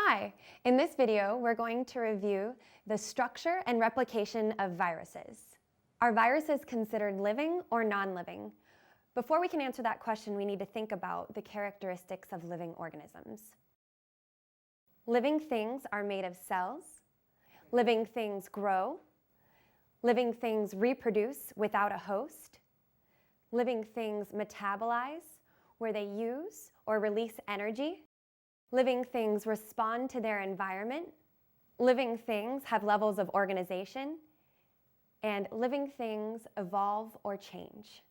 Hi, in this video we're going to review the structure and replication of viruses. Are viruses considered living or non-living? Before we can answer that question, we need to think about the characteristics of living organisms. Living things are made of cells. Living things grow. Living things reproduce without a host. Living things metabolize, where they use or release energy. Living things respond to their environment. Living things have levels of organization. And living things evolve or change.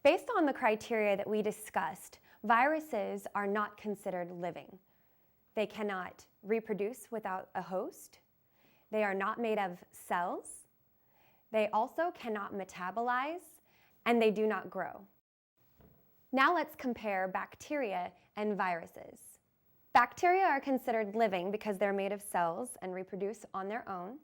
Based on the criteria that we discussed, viruses are not considered living. They cannot reproduce without a host. They are not made of cells. They also cannot metabolize, and they do not grow. Now let's compare bacteria and viruses. Bacteria are considered living because they're made of cells and reproduce on their own.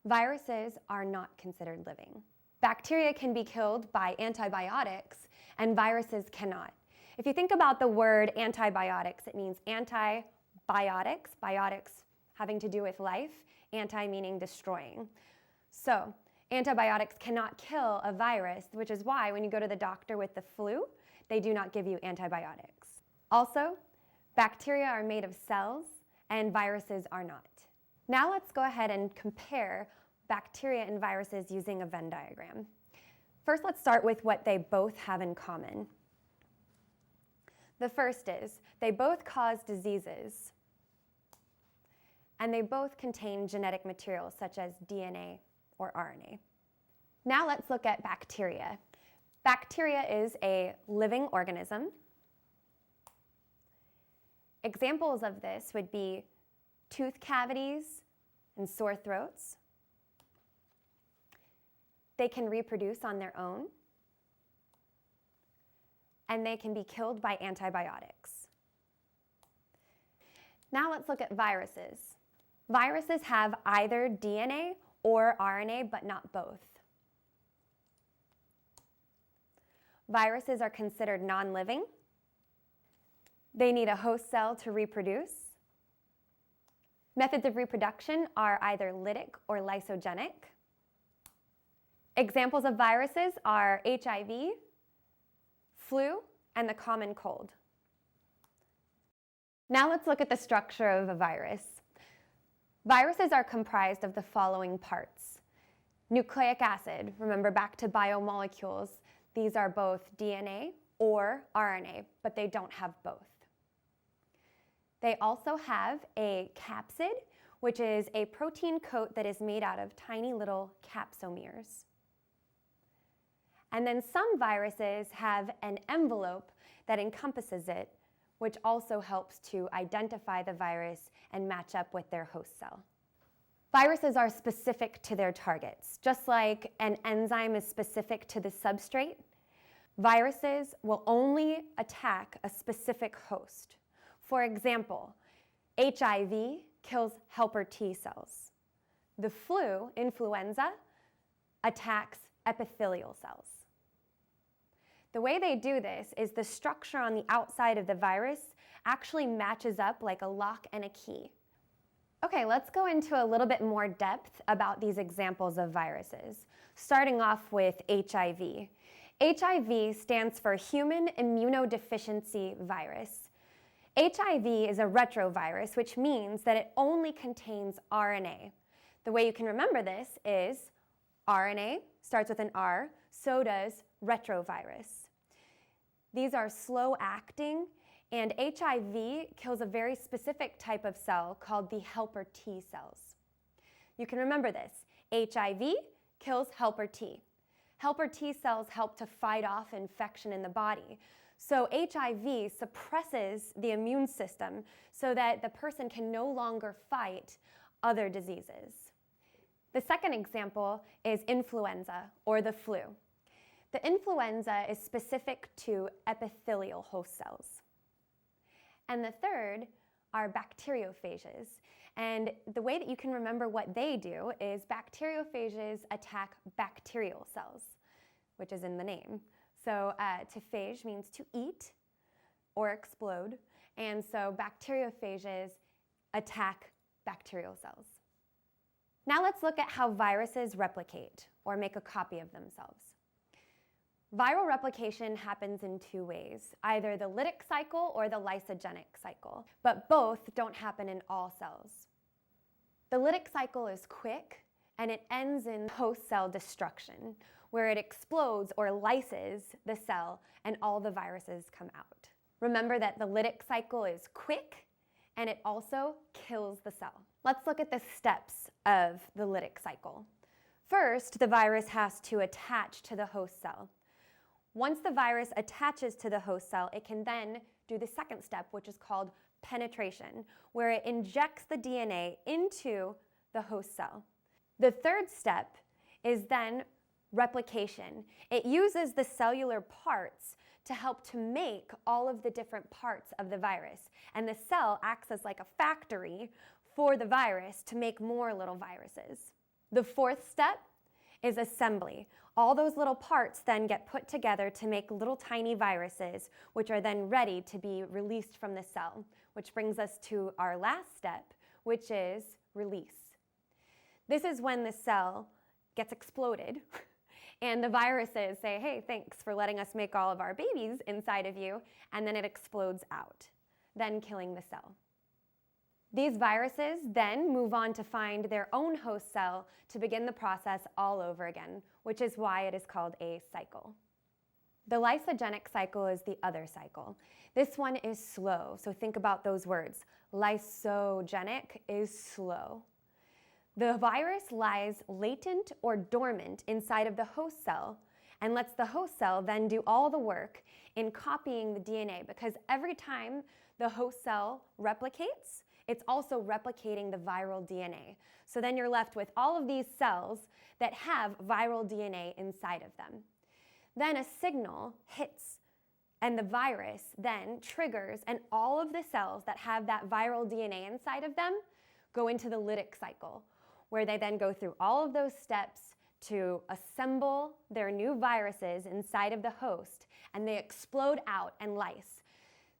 Viruses are not considered living. Bacteria can be killed by antibiotics, and viruses cannot. If you think about the word antibiotics, it means antibiotics, biotics having to do with life, anti meaning destroying. So antibiotics cannot kill a virus, which is why when you go to the doctor with the flu, they do not give you antibiotics. Also, bacteria are made of cells and viruses are not. Now let's go ahead and compare bacteria and viruses using a Venn diagram. First, let's start with what they both have in common. The first is they both cause diseases, and they both contain genetic materials such as DNA or RNA. Now let's look at bacteria. Bacteria is a living organism. Examples of this would be tooth cavities and sore throats. They can reproduce on their own, and they can be killed by antibiotics. Now let's look at viruses. Viruses have either DNA or RNA, but not both. Viruses are considered non-living. They need a host cell to reproduce. Methods of reproduction are either lytic or lysogenic. Examples of viruses are HIV, flu, and the common cold. Now let's look at the structure of a virus. Viruses are comprised of the following parts. Nucleic acid, remember back to biomolecules, these are both DNA or RNA, but they don't have both. They also have a capsid, which is a protein coat that is made out of tiny little capsomeres. And then some viruses have an envelope that encompasses it, which also helps to identify the virus and match up with their host cell. Viruses are specific to their targets. Just like an enzyme is specific to the substrate, viruses will only attack a specific host. For example, HIV kills helper T cells. The flu, influenza, attacks epithelial cells. The way they do this is the structure on the outside of the virus actually matches up like a lock and a key. Okay, let's go into a little bit more depth about these examples of viruses, starting off with HIV. HIV stands for Human Immunodeficiency Virus. HIV is a retrovirus, which means that it only contains RNA. The way you can remember this is RNA starts with an R, so does retrovirus. These are slow-acting, and HIV kills a very specific type of cell called the helper T cells. You can remember this. HIV kills helper T. Helper T cells help to fight off infection in the body. So HIV suppresses the immune system so that the person can no longer fight other diseases. The second example is influenza or the flu. The influenza is specific to epithelial host cells. And the third are bacteriophages. And the way that you can remember what they do is bacteriophages attack bacterial cells, which is in the name. So to phage means to eat or explode. And so bacteriophages attack bacterial cells. Now let's look at how viruses replicate or make a copy of themselves. Viral replication happens in two ways, either the lytic cycle or the lysogenic cycle, but both don't happen in all cells. The lytic cycle is quick and it ends in host cell destruction, where it explodes or lyses the cell and all the viruses come out. Remember that the lytic cycle is quick and it also kills the cell. Let's look at the steps of the lytic cycle. First, the virus has to attach to the host cell. Once the virus attaches to the host cell, it can then do the second step, which is called penetration, where it injects the DNA into the host cell. The third step is then replication. It uses the cellular parts to help to make all of the different parts of the virus. And the cell acts as like a factory for the virus to make more little viruses. The fourth step is assembly. All those little parts then get put together to make little tiny viruses, which are then ready to be released from the cell, which brings us to our last step, which is release. This is when the cell gets exploded and the viruses say, hey, thanks for letting us make all of our babies inside of you, and then it explodes out, then killing the cell. These viruses then move on to find their own host cell to begin the process all over again, which is why it is called a cycle. The lysogenic cycle is the other cycle. This one is slow, so think about those words. Lysogenic is slow. The virus lies latent or dormant inside of the host cell and lets the host cell then do all the work in copying the DNA, because every time the host cell replicates, it's also replicating the viral DNA. So then you're left with all of these cells that have viral DNA inside of them. Then a signal hits and the virus then triggers, and all of the cells that have that viral DNA inside of them go into the lytic cycle, where they then go through all of those steps to assemble their new viruses inside of the host, and they explode out and lyse.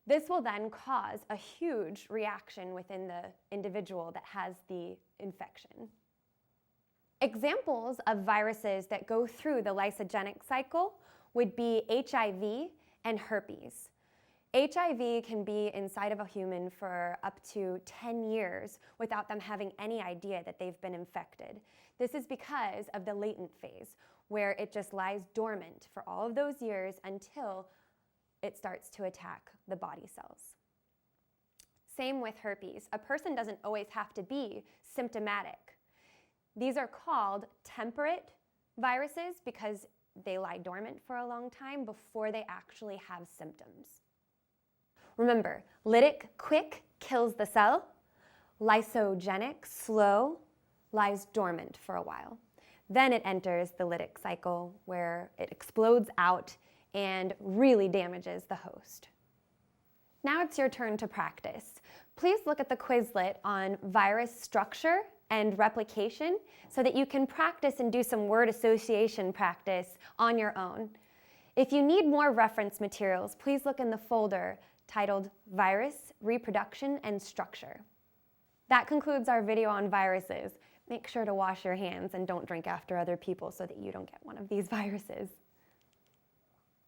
This will then cause a huge reaction within the individual that has the infection. Examples of viruses that go through the lysogenic cycle would be HIV and herpes. HIV can be inside of a human for up to 10 years without them having any idea that they've been infected. This is because of the latent phase, where it just lies dormant for all of those years until it starts to attack the body cells. Same with herpes. A person doesn't always have to be symptomatic. These are called temperate viruses because they lie dormant for a long time before they actually have symptoms. Remember, lytic, quick, kills the cell. Lysogenic, slow, lies dormant for a while. Then it enters the lytic cycle, where it explodes out and really damages the host. Now it's your turn to practice. Please look at the Quizlet on virus structure and replication so that you can practice and do some word association practice on your own. If you need more reference materials, please look in the folder titled Virus, Reproduction, and Structure. That concludes our video on viruses. Make sure to wash your hands and don't drink after other people so that you don't get one of these viruses.